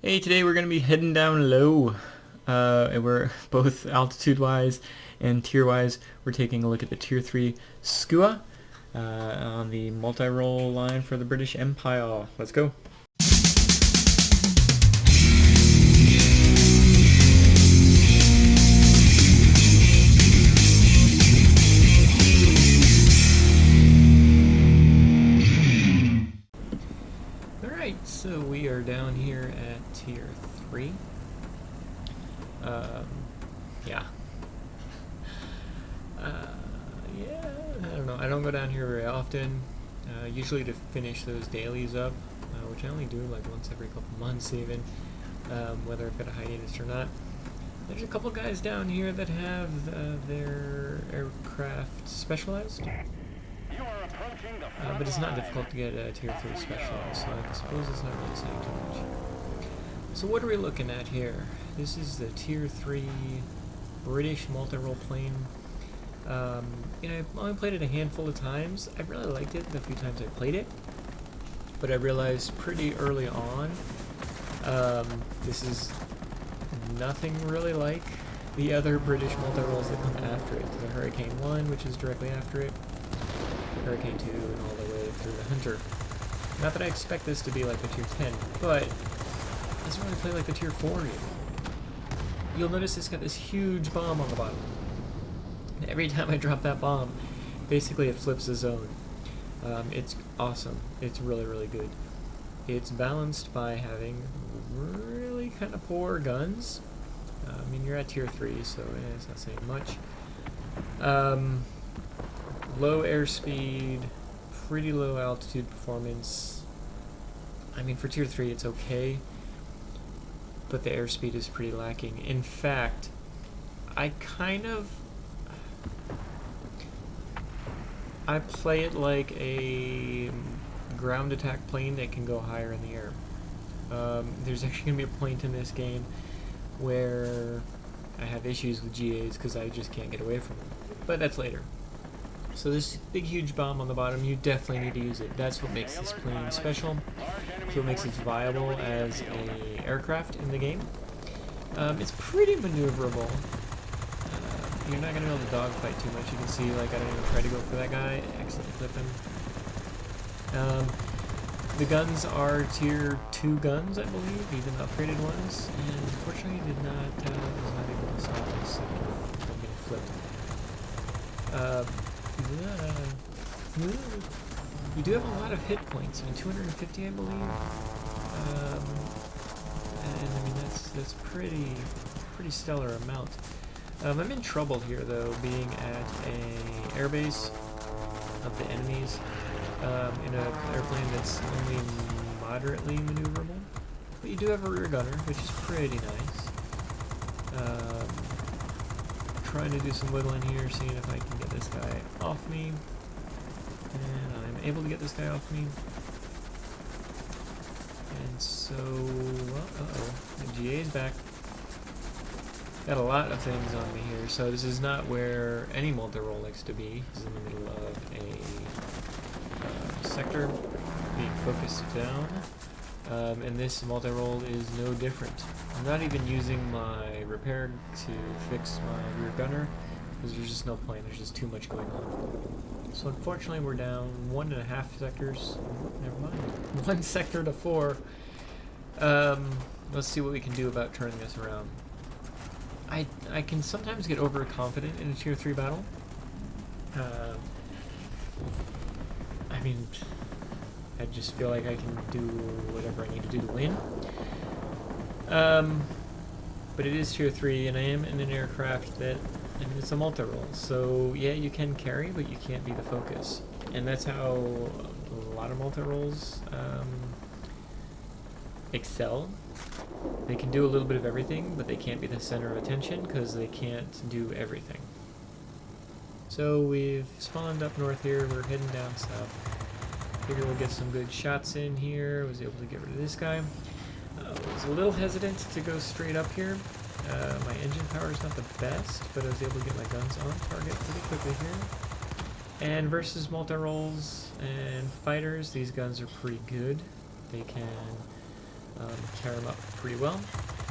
Hey, today we're going to be heading down low. And we're both altitude-wise and tier-wise. We're taking a look at the Tier 3 Skua on the multi-role line for the British Empire. Let's go. Alright, so we are down here at Tier 3. Yeah. Yeah, I don't know. I don't go down here very often. Usually to finish those dailies up, which I only do like once every couple months even, whether I've got a hiatus or not. There's a couple guys down here that have their aircraft specialized. But it's not difficult to get a Tier 3 specialized, so I suppose it's not really saying too much. So what are we looking at here? This is the Tier 3 British multi-role plane. I've only played it a handful of times. I really liked it the few times I played it, but I realized pretty early on this is nothing really like the other British multi-roles that come after it. The Hurricane 1, which is directly after it, Hurricane 2, and all the way through the Hunter. Not that I expect this to be like a Tier 10, but it doesn't really play like a Tier 4 even. You'll notice it's got this huge bomb on the bottom. And every time I drop that bomb, basically it flips the zone. It's awesome. It's really, really good. It's balanced by having really kind of poor guns. I mean, you're at Tier 3, so it's not saying much. Low airspeed, pretty low altitude performance. I mean, for Tier 3 it's okay, but the airspeed is pretty lacking. In fact, I play it like a ground attack plane that can go higher in the air. There's actually going to be a point in this game where I have issues with GAs because I just can't get away from them. But that's later. So this big huge bomb on the bottom, you definitely need to use it. That's what makes this plane special. That's what makes it viable as a aircraft in the game. It's pretty maneuverable. You're not going to be able to dogfight too much. You can see, like, I don't even try to go for that guy. Accidentally clip him. The guns are Tier 2 guns, I believe, even upgraded ones. And unfortunately, was not able to stop this from getting flipped. We do have a lot of hit points. I mean, 250, I believe. And I mean, that's pretty stellar amount. I'm in trouble here, though, being at a airbase of the enemies in an airplane that's only moderately maneuverable. But you do have a rear gunner, which is pretty nice. Trying to do some wiggling here, seeing if I can get this guy off me. And I'm able to get this guy off me. And so, well, the GA's back. Got a lot of things on me here, so this is not where any multi-role likes to be. This is in the middle of a sector being focused down, and this multi-role is no different. I'm not even using my repair to fix my rear gunner, because there's just no point, there's just too much going on. So unfortunately we're down 1.5 sectors, never mind, 1 sector to 4. Let's see what we can do about turning this around. I can sometimes get overconfident in a Tier 3 battle. I mean, I just feel like I can do whatever I need to do to win. But it is Tier 3, and I am in an aircraft that, I mean, it's a multi-role. So, yeah, you can carry, but you can't be the focus. And that's how a lot of multi-roles excel. They can do a little bit of everything, but they can't be the center of attention because they can't do everything. So we've spawned up north here, we're heading down south. Figure we'll get some good shots in here. Was able to get rid of this guy. Was a little hesitant to go straight up here. My engine power is not the best, but I was able to get my guns on target pretty quickly here. And versus multi-roles and fighters, these guns are pretty good. They can tear him up pretty well.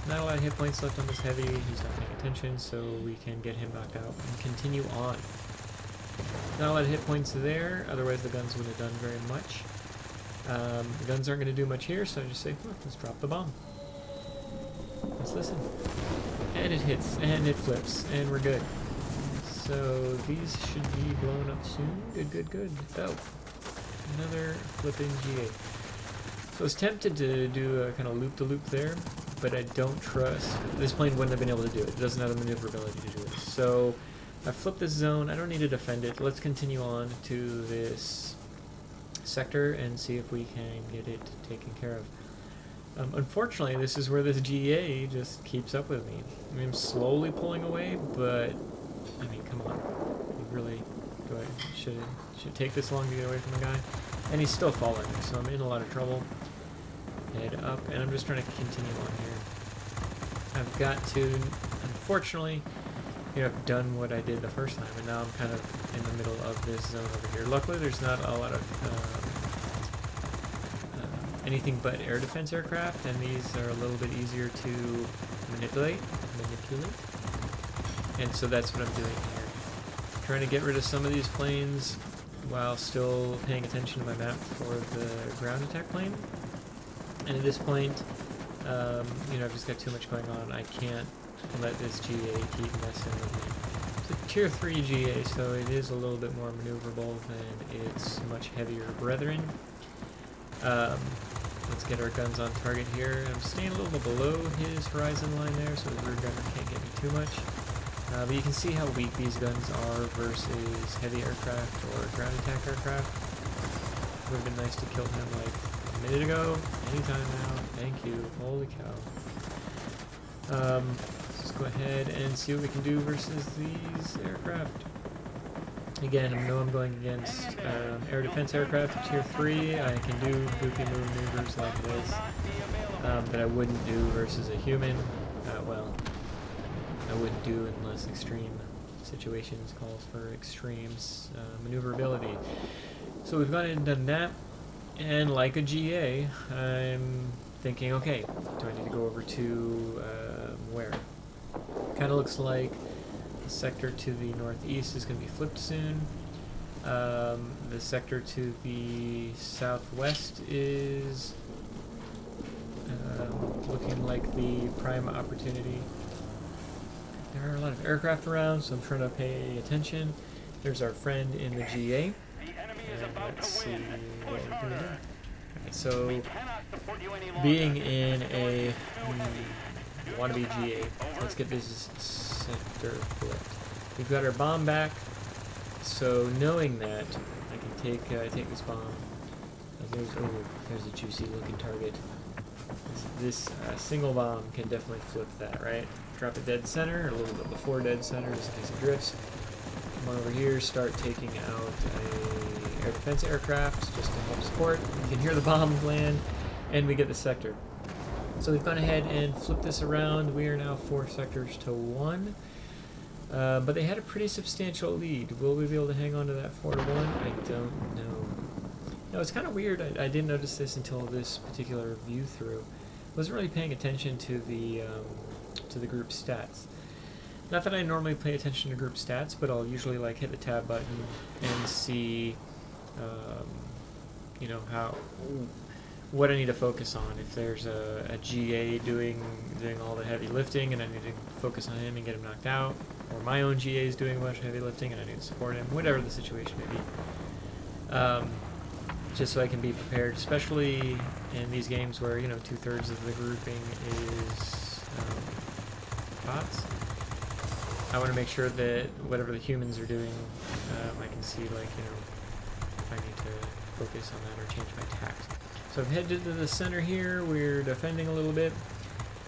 Not a lot of hit points left on this heavy. He's not paying attention, so we can get him knocked out and continue on. Not a lot of hit points there, otherwise the guns would have done very much. The guns aren't going to do much here, so I just say, look, let's drop the bomb. Let's listen. And it hits, and it flips, and we're good. So these should be blown up soon. Good, good, good. Oh, another flipping GA. So I was tempted to do a kind of loop-the-loop there, but I don't trust. This plane wouldn't have been able to do it. It doesn't have the maneuverability to do it. So I flipped this zone. I don't need to defend it. Let's continue on to this sector and see if we can get it taken care of. Unfortunately, this is where this GA just keeps up with me. I mean, I'm slowly pulling away, but I mean, come on. You really should take this long to get away from the guy. And he's still following me, so I'm in a lot of trouble. Head up, and I'm just trying to continue on here. I've got to, unfortunately, I've done what I did the first time, and now I'm kind of in the middle of this zone over here. Luckily, there's not a lot of anything but air defense aircraft, and these are a little bit easier to manipulate. And so that's what I'm doing here. Trying to get rid of some of these planes while still paying attention to my map for the ground attack plane. And at this point, I've just got too much going on. I can't let this GA keep messing with me. It's a tier 3 GA, so it is a little bit more maneuverable than its much heavier brethren. Let's get our guns on target here. I'm staying a little bit below his horizon line there, so the rear gunner can't get me too much. But you can see how weak these guns are versus heavy aircraft or ground attack aircraft. It would have been nice to kill him like a minute ago. Anytime now. Thank you. Holy cow. Let's just go ahead and see what we can do versus these aircraft. Again, I know I'm going against air defense aircraft at tier 3. I can do goofy maneuvers like this that I wouldn't do versus a human. Well, I wouldn't do unless extreme situations calls for extreme maneuverability. So we've gone and done that, and like a GA, I'm thinking, okay, do I need to go over to where? Kind of looks like the sector to the northeast is going to be flipped soon. The sector to the southwest is looking like the prime opportunity. There are a lot of aircraft around, so I'm trying to pay attention. There's our friend in the GA. And let's see what we're doing there. Alright, so being in a wannabe GA, let's get this sector flipped. We've got our bomb back, so knowing that, I can take this bomb. There's a juicy looking target. This single bomb can definitely flip that, right? Drop it dead center, or a little bit before dead center, just in case it drifts. Come on over here, start taking out a air defense aircraft just to help support. You can hear the bomb land, and we get the sector. So we've gone ahead and flipped this around. We are now 4 sectors to 1. But they had a pretty substantial lead. Will we be able to hang on to that 4 to 1? I don't know. No, it's kind of weird. I didn't notice this until this particular view through. I wasn't really paying attention to the group stats. Not that I normally pay attention to group stats, but I'll usually like hit the tab button and see, what I need to focus on. If there's a GA doing all the heavy lifting and I need to focus on him and get him knocked out, or my own GA is doing a bunch of heavy lifting and I need to support him, whatever the situation may be. Just so I can be prepared, especially in these games where 2/3 of the grouping is bots. I want to make sure that whatever the humans are doing, I can see, like, if I need to focus on that or change my tactics. So I've headed to the center here. We're defending a little bit,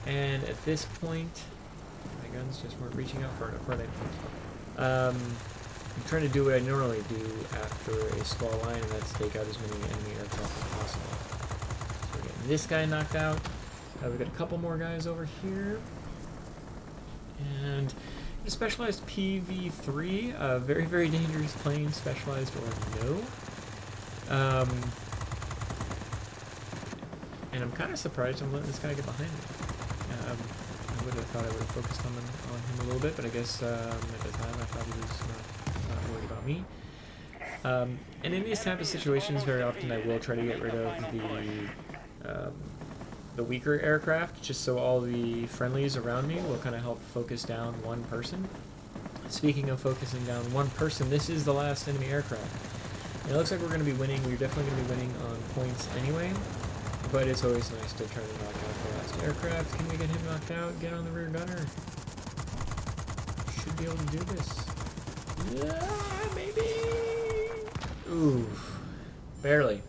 and at this point, my guns just weren't reaching out far enough, were they? I'm trying to do what I normally do after a Skua line, and that's take out as many enemy aircraft as possible. So we're getting this guy knocked out. We've got a couple more guys over here. And a specialized PV-3, a very, very dangerous plane, specialized or no. And I'm kind of surprised I'm letting this guy get behind me. I would have thought I would have focused on him a little bit, but I guess at the time I thought he was not worried about me. And in these type of situations, very often I will try to get rid of the weaker aircraft, just so all the friendlies around me will kind of help focus down one person. Speaking of focusing down one person, this is the last enemy aircraft. And it looks like we're going to be winning. We're definitely going to be winning on points anyway, but it's always nice to try to knock out the last aircraft. Can we get him knocked out? Get on the rear gunner. Should be able to do this. Yeah, maybe. Ooh, barely.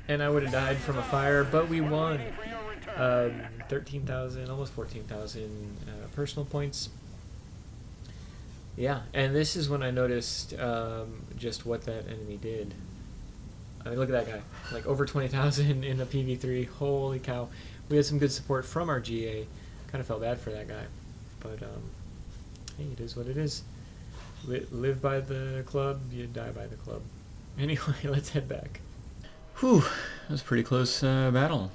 And I would have died from a fire, but we won. 13,000, almost 14,000 personal points. Yeah, and this is when I noticed just what that enemy did. I mean, look at that guy. Like, over 20,000 in a PV3. Holy cow. We had some good support from our GA. Kind of felt bad for that guy. But, hey, it is what it is. Live by the club, you die by the club. Anyway, let's head back. Whew, that was a pretty close battle.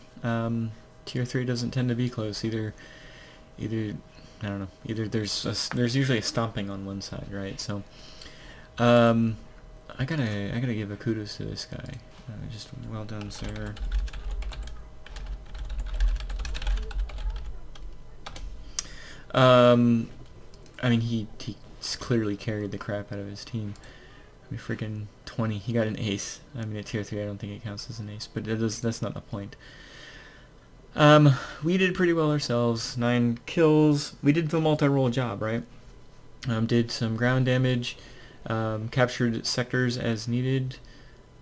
Tier 3 doesn't tend to be close. Either I don't know. Either there's usually a stomping on one side, right? So, I gotta give a kudos to this guy. Just well done, sir. I mean, he clearly carried the crap out of his team. I mean, freaking 20. He got an ace. I mean, at tier 3, I don't think it counts as an ace, but that's not the point. We did pretty well ourselves. 9 kills. We did the multi-role job, right? Did some ground damage. Captured sectors as needed.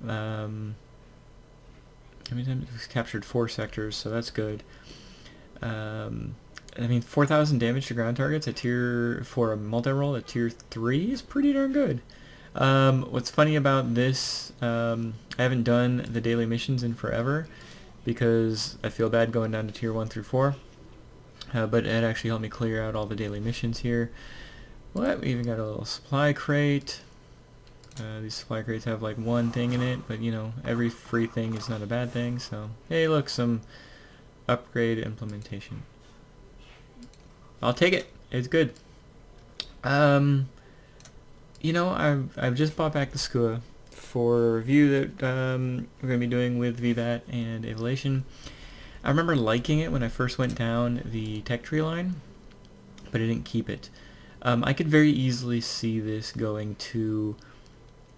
How many times? We captured 4 sectors, so that's good. I mean, 4,000 damage to ground targets at tier for a multi-role at tier 3 is pretty darn good. What's funny about this, I haven't done the daily missions in forever because I feel bad going down to tier 1 through 4. But it actually helped me clear out all the daily missions here. What? We even got a little supply crate. These supply crates have like one thing in it, but you know, every free thing is not a bad thing. So, hey, look, some upgrade implementation. I'll take it. It's good. You know, I've just bought back the Skua for a review that we're going to be doing with VBAT and Evolution. I remember liking it when I first went down the tech tree line, but I didn't keep it. I could very easily see this going to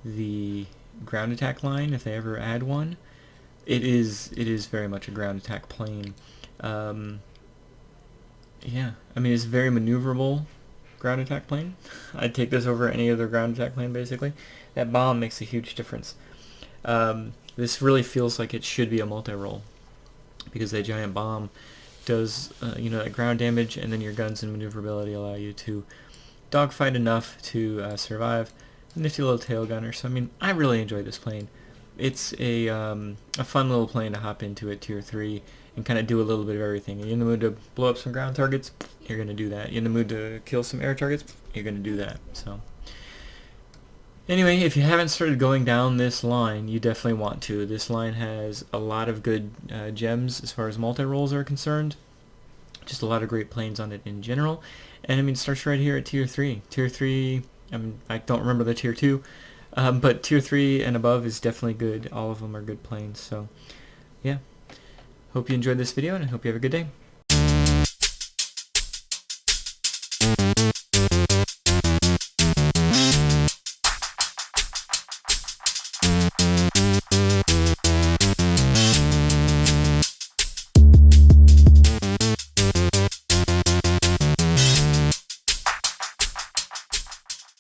the ground attack line if they ever add one. It is very much a ground attack plane. Yeah, I mean, it's very maneuverable ground attack plane. I'd take this over any other ground attack plane, basically. That bomb makes a huge difference. This really feels like it should be a multi-role, because that giant bomb does, you know, that ground damage, and then your guns and maneuverability allow you to dogfight enough to survive. A nifty little tail gunner. So, I mean, I really enjoy this plane. It's a fun little plane to hop into at tier 3 and kind of do a little bit of everything. You're in the mood to blow up some ground targets, you're going to do that. You're in the mood to kill some air targets, you're going to do that. So, anyway, if you haven't started going down this line, you definitely want to. This line has a lot of good gems as far as multi-rolls are concerned. Just a lot of great planes on it in general. And I mean, it starts right here at tier 3. Tier 3, I mean, I don't remember the tier 2, but tier 3 and above is definitely good. All of them are good planes. So, yeah. Hope you enjoyed this video, and I hope you have a good day.